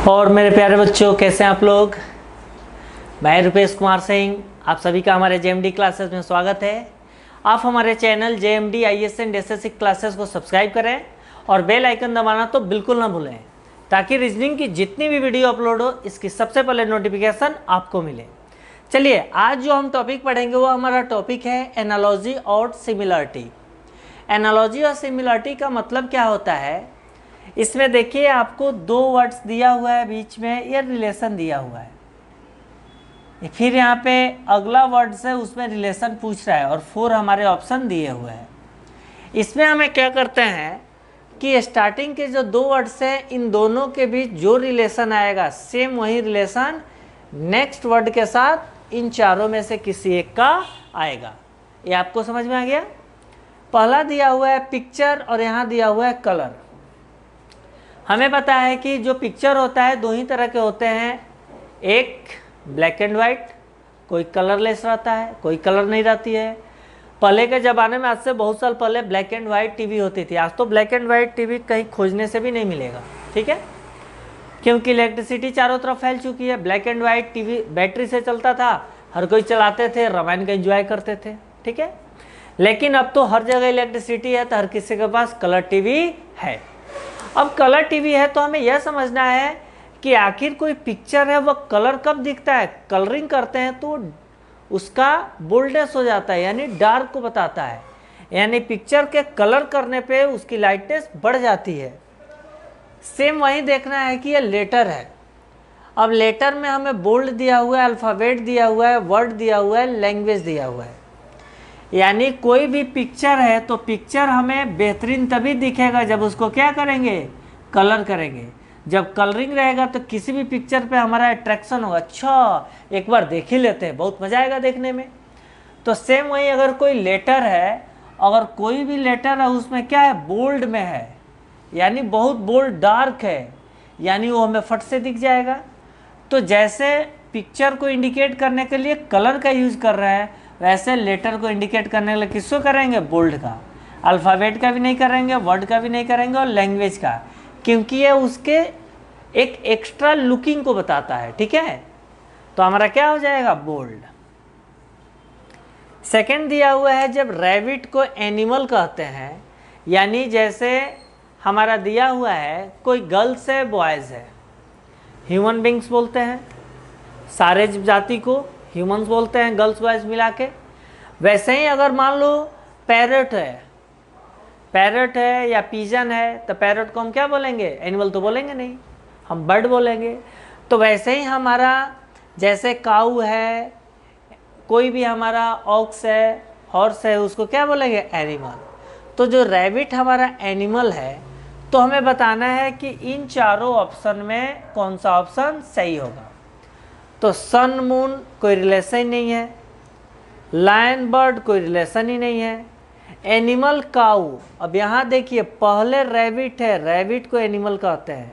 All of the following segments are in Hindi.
और मेरे प्यारे बच्चों, कैसे हैं आप लोग। मैं रुपेश कुमार सिंह, आप सभी का हमारे जेएमडी क्लासेस में स्वागत है। आप हमारे channel JMD IAS and SSC classes को सब्सक्राइब करें और बेल आइकन दबाना तो बिल्कुल ना भूलें, ताकि रीजनिंग की जितनी भी वीडियो अपलोड हो इसकी सबसे पहले नोटिफिकेशन आपको मिले। चलिए, आज जो हम टॉपिक पढ़ेंगे वो हमारा टॉपिक है एनालॉजी और सिमिलरिटी। एनालॉजी और सिमिलरिटी का मतलब क्या होता है, इसमें देखिए आपको दो वर्ड्स दिया हुआ है, बीच में ये रिलेशन दिया हुआ है, फिर यहाँ पे अगला वर्ड से उसमें रिलेशन पूछ रहा है और 4 हमारे ऑप्शन दिए हुए हैं। इसमें हमें क्या करते हैं कि स्टार्टिंग के जो दो वर्ड्स हैं इन दोनों के बीच जो रिलेशन आएगा सेम वही रिलेशन नेक्स्ट वर्ड के साथ इन चारों में से किसी एक का आएगा। ये आपको समझ में आ गया। पहला दिया हुआ है पिक्चर और यहाँ दिया हुआ है कलर। हमें पता है कि जो पिक्चर होता है दो ही तरह के होते हैं, एक ब्लैक एंड वाइट, कोई कलरलेस रहता है, कोई कलर नहीं रहती है। पहले के ज़माने में, आज से बहुत साल पहले ब्लैक एंड वाइट टीवी होती थी। आज तो ब्लैक एंड वाइट टीवी कहीं खोजने से भी नहीं मिलेगा, ठीक है, क्योंकि इलेक्ट्रिसिटी चारों तरफ फैल चुकी है। Black and white TV battery से चलता था, हर कोई चलाते थे, रामायण का एंजॉय करते थे, ठीक है। लेकिन अब तो हर जगह इलेक्ट्रिसिटी है तो हर किसी के पास कलर टीवी है। अब कलर टीवी है तो हमें यह समझना है कि आखिर कोई पिक्चर है वह कलर कब दिखता है। कलरिंग करते हैं तो उसका बोल्डनेस हो जाता है, यानी डार्क को बताता है, यानी पिक्चर के कलर करने पे उसकी लाइटनेस बढ़ जाती है। सेम वही देखना है कि यह लेटर है। अब लेटर में हमें बोल्ड दिया हुआ है, अल्फ़ाबेट दिया हुआ है, वर्ड दिया हुआ है, लैंग्वेज दिया हुआ है। यानी कोई भी पिक्चर है तो पिक्चर हमें बेहतरीन तभी दिखेगा जब उसको क्या करेंगे, कलर करेंगे। जब कलरिंग रहेगा तो किसी भी पिक्चर पे हमारा अट्रैक्शन होगा, अच्छा एक बार देख ही लेते हैं, बहुत मज़ा आएगा देखने में। तो सेम वही अगर कोई लेटर है, अगर कोई भी लेटर है उसमें क्या है, बोल्ड में है, यानी बहुत बोल्ड डार्क है, यानी वो हमें फट से दिख जाएगा। तो जैसे पिक्चर को इंडिकेट करने के लिए कलर का यूज़ कर रहे हैं, वैसे लेटर को इंडिकेट करने के लिए किसको करेंगे, बोल्ड का। अल्फ़ाबेट का भी नहीं करेंगे, वर्ड का भी नहीं करेंगे और लैंग्वेज का, क्योंकि ये उसके एक एक्स्ट्रा लुकिंग को बताता है, ठीक है। तो हमारा क्या हो जाएगा, बोल्ड। सेकंड दिया हुआ है जब रैबिट को एनिमल कहते हैं, यानी जैसे हमारा दिया हुआ है कोई गर्ल्स है, बॉयज़ है, ह्यूमन बींग्स बोलते हैं, सारे जाति को ह्यूमंस बोलते हैं, गर्ल्स बॉयज़ मिला के। वैसे ही अगर मान लो पैरट है या पिजन है, तो पैरट को हम क्या बोलेंगे, एनिमल तो बोलेंगे नहीं, हम बर्ड बोलेंगे। तो वैसे ही हमारा जैसे काऊ है, कोई भी हमारा ऑक्स है, हॉर्स है, उसको क्या बोलेंगे, एनिमल। तो जो रैबिट हमारा एनिमल है, तो हमें बताना है कि इन चारों ऑप्शन में कौन सा ऑप्शन सही होगा। तो सन मून कोई रिलेशन नहीं है, लायन बर्ड कोई रिलेशन ही नहीं है, एनिमल काऊ। अब यहाँ देखिए पहले रैबिट है, रैबिट को एनिमल कहते हैं,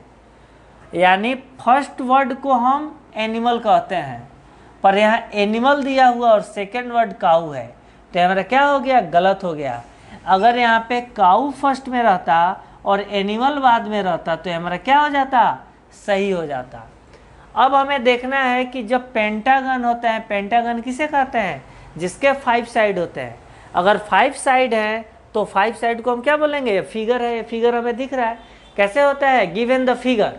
यानी फर्स्ट वर्ड को हम एनिमल कहते हैं, पर यहाँ एनिमल दिया हुआ और सेकंड वर्ड काऊ है, तो हमारा क्या हो गया, गलत हो गया। अगर यहाँ पे काऊ फर्स्ट में रहता और एनिमल बाद में रहता तो हमारा क्या हो जाता, सही हो जाता। अब हमें देखना है कि जब पेंटागन होता है, पेंटागन किसे कहते हैं, जिसके 5 साइड होते हैं। अगर 5 साइड है तो 5 साइड को हम क्या बोलेंगे, ये फिगर है, ये फिगर हमें दिख रहा है। कैसे होता है, given the figure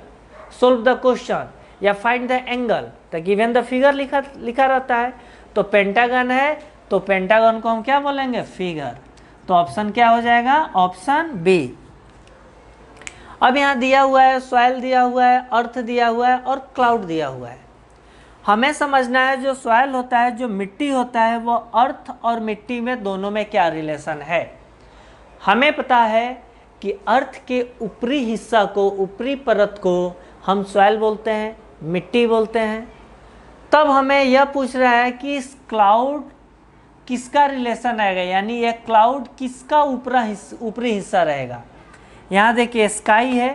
solve the question या फाइंड द एंगल, तो गिवन द फिगर लिखा रहता है। तो पेंटागन है तो पेंटागन को हम क्या बोलेंगे, फिगर। तो ऑप्शन क्या हो जाएगा, ऑप्शन बी। अब यहाँ दिया हुआ है सॉइल दिया हुआ है, अर्थ दिया हुआ है और क्लाउड दिया हुआ है। हमें समझना है जो सॉइल होता है, जो मिट्टी होता है, वो अर्थ और मिट्टी में दोनों में क्या रिलेशन है। हमें पता है कि अर्थ के ऊपरी हिस्सा को, ऊपरी परत को हम सॉइल बोलते हैं, मिट्टी बोलते हैं। तब हमें यह पूछ रहा है कि इस क्लाउड किसका रिलेशन आएगा, यानी यह क्लाउड किसका ऊपरी हिस्सा रहेगा। यहाँ देखिए स्काई है,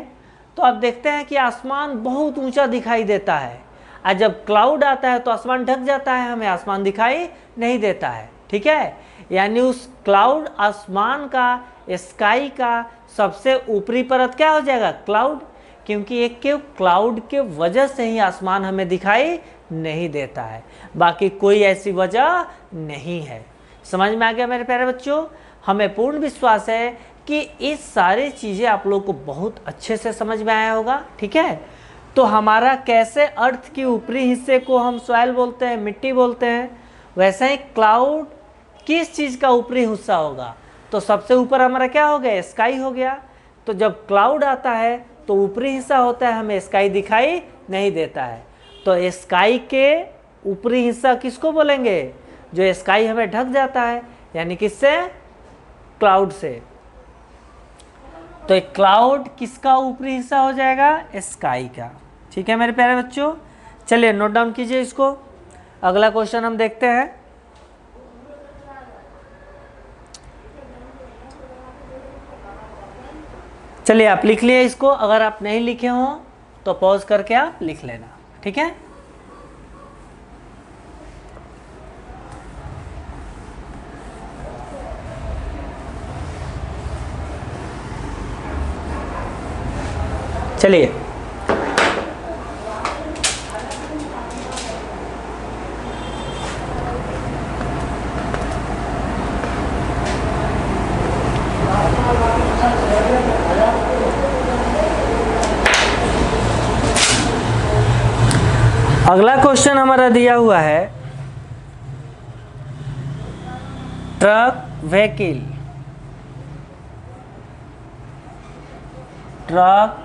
तो अब देखते हैं कि आसमान बहुत ऊंचा दिखाई देता है, और जब क्लाउड आता है तो आसमान ढक जाता है, हमें आसमान दिखाई नहीं देता है, ठीक है। यानी उस क्लाउड, आसमान का, स्काई का सबसे ऊपरी परत क्या हो जाएगा, क्लाउड, क्योंकि एक के क्लाउड के वजह से ही आसमान हमें दिखाई नहीं देता है, बाकी कोई ऐसी वजह नहीं है। समझ में आ गया मेरे प्यारे बच्चों? हमें पूर्ण विश्वास है कि इस सारी चीज़ें आप लोग को बहुत अच्छे से समझ में आया होगा। ठीक है, तो हमारा कैसे अर्थ के ऊपरी हिस्से को हम सॉइल बोलते हैं, मिट्टी बोलते हैं, वैसे ही क्लाउड किस चीज़ का ऊपरी हिस्सा होगा? तो सबसे ऊपर हमारा क्या हो गया? स्काई हो गया। तो जब क्लाउड आता है तो ऊपरी हिस्सा होता है, हमें स्काई दिखाई नहीं देता है। तो स्काई के ऊपरी हिस्सा किसको बोलेंगे? जो स्काई हमें ढक जाता है, यानी किससे? क्लाउड से। तो एक क्लाउड किसका ऊपरी हिस्सा हो जाएगा? स्काई का। ठीक है मेरे प्यारे बच्चों, चलिए नोट डाउन कीजिए इसको। अगला क्वेश्चन हम देखते हैं। चलिए आप लिख लिए इसको, अगर आप नहीं लिखे हो तो पॉज करके आप लिख लेना। ठीक है, चलिए अगला क्वेश्चन हमारा दिया हुआ है, ट्रक व्हीकल, ट्रक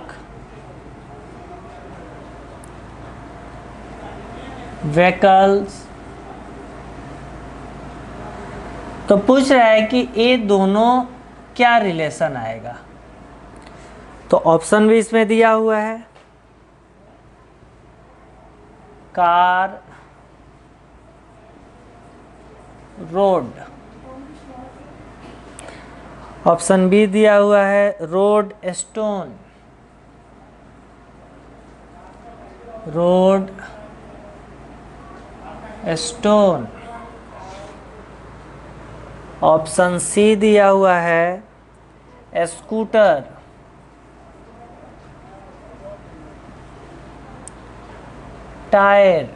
व्हीकल्स। तो पूछ रहा है कि ये दोनों क्या रिलेशन आएगा? तो ऑप्शन भी इसमें दिया हुआ है, कार, रोड। ऑप्शन बी दिया हुआ है road stone, road stone. Option C दिया हुआ है स्कूटर, टायर।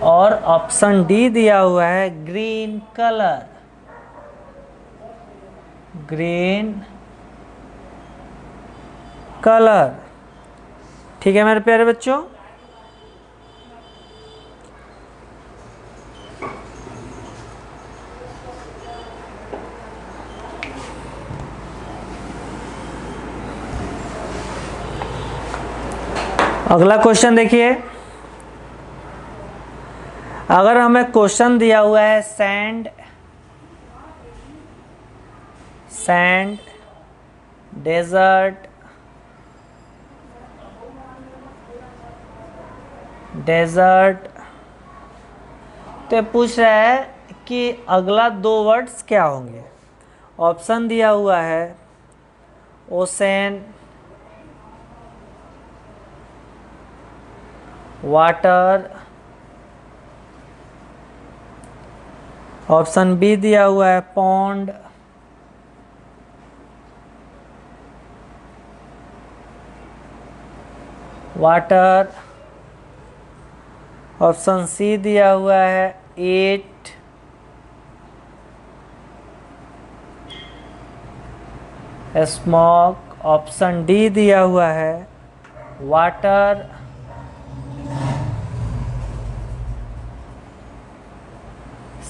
और ऑप्शन डी दिया हुआ है ग्रीन कलर, ग्रीन कलर। ठीक है मेरे प्यारे बच्चों, अगला क्वेश्चन देखिए। अगर हमें क्वेश्चन दिया हुआ है सैंड, सैंड, डेजर्ट, डेजर्ट, तो पूछ रहा है कि अगला दो वर्ड्स क्या होंगे? ऑप्शन दिया हुआ है ओशन, वाटर। ऑप्शन बी दिया हुआ है पॉन्ड, वाटर। ऑप्शन सी दिया हुआ है ईट, स्मोक। ऑप्शन डी दिया हुआ है वाटर,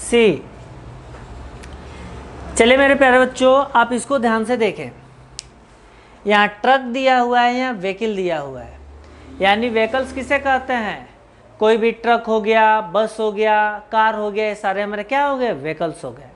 सी। चलिए मेरे प्यारे बच्चों, आप इसको ध्यान से देखें। यहाँ ट्रक दिया हुआ है, यहाँ व्हीकल दिया हुआ है, यानी व्हीकल्स किसे कहते हैं? कोई भी ट्रक हो गया, बस हो गया, कार हो गया, ये सारे हमारे क्या हो गए? व्हीकल्स हो गए।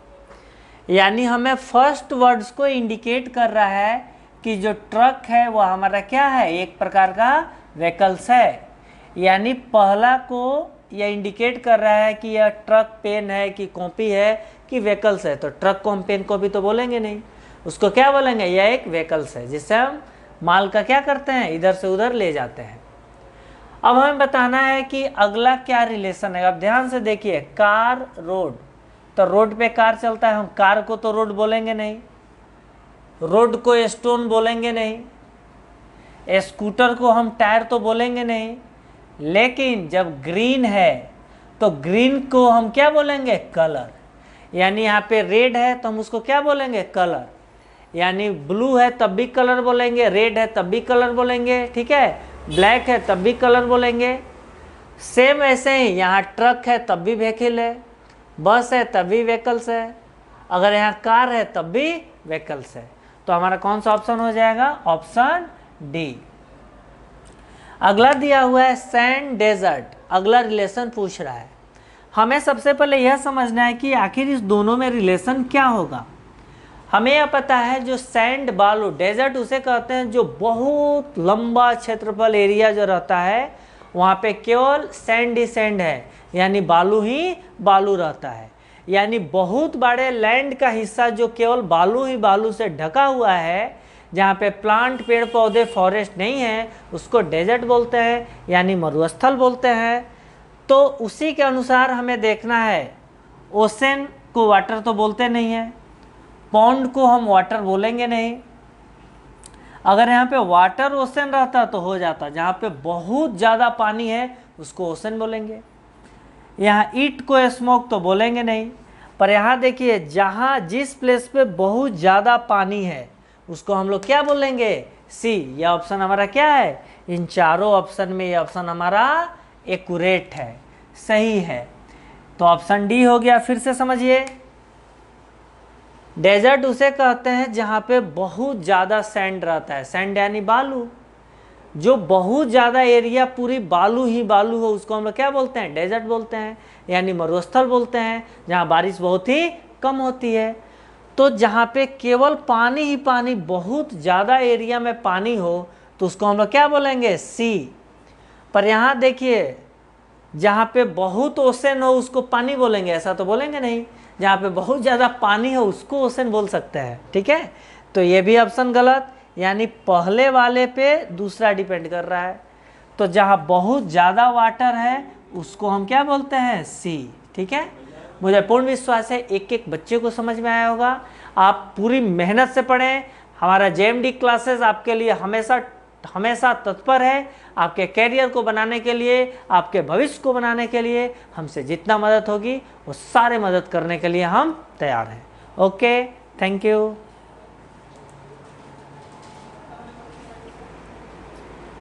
यानी हमें फर्स्ट वर्ड्स को इंडिकेट कर रहा है कि जो ट्रक है वो हमारा क्या है? एक प्रकार का व्हीकल्स है। यानी पहला को यह इंडिकेट कर रहा है कि यह ट्रक पेन है कि कॉपी है कि व्हीकल्स है। तो ट्रक पेन कॉपी तो बोलेंगे नहीं, उसको क्या बोलेंगे? यह एक व्हीकल्स है जिससे हम माल का क्या करते हैं? इधर से उधर ले जाते हैं। अब हमें बताना है कि अगला क्या रिलेशन है। अब ध्यान से देखिए, कार, रोड। तो रोड पे कार चलता है, हम कार को तो रोड बोलेंगे नहीं, रोड को स्टोन बोलेंगे नहीं, स्कूटर को हम टायर तो बोलेंगे नहीं, लेकिन जब ग्रीन है तो ग्रीन को हम क्या बोलेंगे? कलर। यानी यहाँ पे रेड है तो हम उसको क्या बोलेंगे? कलर। यानी ब्लू है तब भी कलर बोलेंगे, रेड है तब भी कलर बोलेंगे, ठीक है, ब्लैक है तब भी कलर बोलेंगे। सेम ऐसे ही यहाँ ट्रक है तब भी व्हीकल है, बस है तब भी व्हीकल्स है, अगर यहाँ कार है तब भी व्हीकल्स है। तो हमारा कौन सा ऑप्शन हो जाएगा? Option D. अगला दिया हुआ है सैंड डेजर्ट। अगला रिलेशन पूछ रहा है। हमें सबसे पहले यह समझना है कि आखिर इस दोनों में रिलेशन क्या होगा। हमें यह पता है जो सैंड बालू, डेजर्ट उसे कहते हैं जो बहुत लंबा क्षेत्रफल एरिया जो रहता है वहाँ पे केवल सैंड ही सैंड है, यानी बालू ही बालू रहता है। यानी बहुत बड़े लैंड का हिस्सा जो केवल बालू ही बालू से ढका हुआ है, जहाँ पे प्लांट पेड़ पौधे फॉरेस्ट नहीं है, उसको डेजर्ट बोलते हैं, यानी मरुस्थल बोलते हैं। तो उसी के अनुसार हमें देखना है। ओशन को वाटर तो बोलते नहीं है, पॉन्ड को हम वाटर बोलेंगे नहीं। अगर यहाँ पे वाटर ओशन रहता तो हो जाता, जहाँ पे बहुत ज़्यादा पानी है उसको ओशन बोलेंगे। यहाँ ईट को स्मोक तो बोलेंगे नहीं, पर यहाँ देखिए जहाँ जिस प्लेस पे बहुत ज़्यादा पानी है उसको हम लोग क्या बोलेंगे? सी। यह ऑप्शन हमारा क्या है? इन चारों ऑप्शन में ये ऑप्शन हमारा एक्यूरेट है, सही है। तो ऑप्शन डी हो गया। फिर से समझिए, डेजर्ट उसे कहते हैं जहाँ पे बहुत ज़्यादा सैंड रहता है। सैंड यानी बालू, जो बहुत ज़्यादा एरिया पूरी बालू ही बालू हो उसको हम लोग क्या बोलते हैं? डेजर्ट बोलते हैं, यानी मरुस्थल बोलते हैं, जहाँ बारिश बहुत ही कम होती है। तो जहाँ पे केवल पानी ही पानी, बहुत ज़्यादा एरिया में पानी हो तो उसको हम लोग क्या बोलेंगे? सी। पर यहाँ देखिए जहाँ पे बहुत ओशन हो उसको पानी बोलेंगे, ऐसा तो बोलेंगे नहीं। जहाँ पे बहुत ज़्यादा पानी हो उसको ओशन बोल सकते हैं, ठीक है। तो ये भी ऑप्शन गलत, यानी पहले वाले पे दूसरा डिपेंड कर रहा है। तो जहाँ बहुत ज़्यादा वाटर है उसको हम क्या बोलते हैं? सी, ठीक है। मुझे पूर्ण विश्वास है एक एक बच्चे को समझ में आया होगा। आप पूरी मेहनत से पढ़ें। हमारा जेएमडी क्लासेस आपके लिए हमेशा तत्पर है, आपके कैरियर को बनाने के लिए, आपके भविष्य को बनाने के लिए। हमसे जितना मदद होगी वो सारे मदद करने के लिए हम तैयार हैं। Okay, thank you.